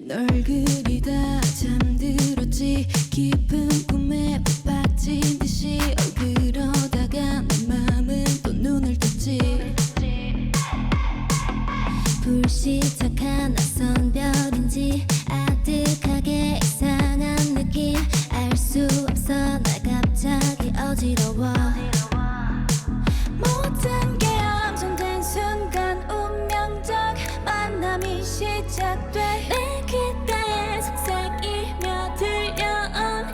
널 그리다 잠들었지. 깊은 꿈에 빠진 듯이 그러다가 내 맘은 또 눈을 떴지. 불시착한 낯선 별인지 아득하게 이상한 느낌. 알 수 없어 나 갑자기 어지러워. 모든 게 암전된 순간 운명적 만남이 시작돼. 내 귓가에 속삭이며 들려온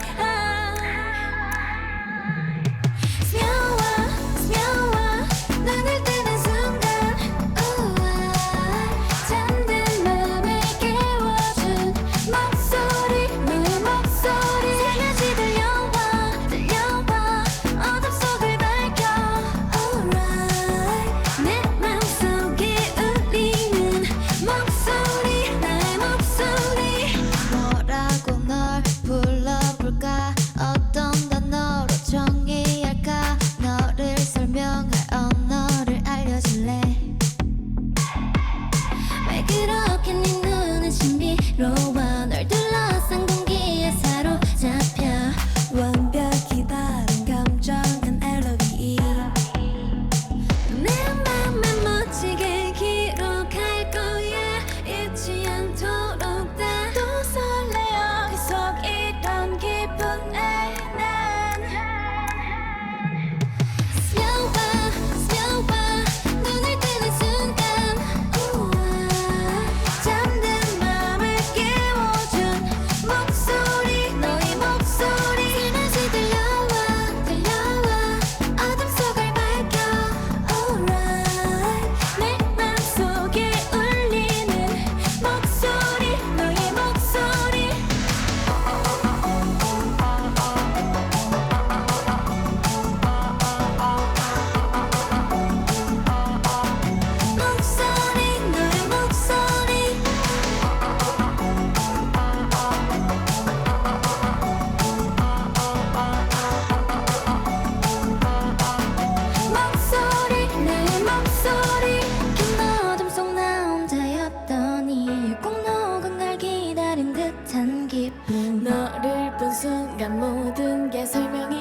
스며와 눈을 뜨는 순간 잠든 맘을 깨워준 목소리, 너의 목소리 새까지 들려와 어둠 속을 밝혀. Alright 내 맘속에 울리는 목소리, 나의 목소리. 뭐라고 널 불러볼까? 어떤 단어로 정의할까? 너를 설명할 언어를 알려줄래? 왜 그렇게 네 눈은 신비로워. 널 둘러싼 공기에 사로잡혀. 완벽히 다른 감정은 LOVE. 내 맘에 묻히게 기록할 거야. 잊지 않도록 다. 또 설레어 계속 이런 기분에 난 스며와 눈을 뜨는 순간 잠든 맘을 깨워준 목소리, 너의 목소리 새까지 들려와 어둠 속을 밝혀. Alright 내 맘속에 울리는 목소리, 너의 목소리. 목소리, 너의 목소리. 목소리, 나의 목소리. 긴 어둠 속 나 혼자였더니 꼭 너가 날 기다린 듯한 기분. 너를 본 순간 모든 게 설명이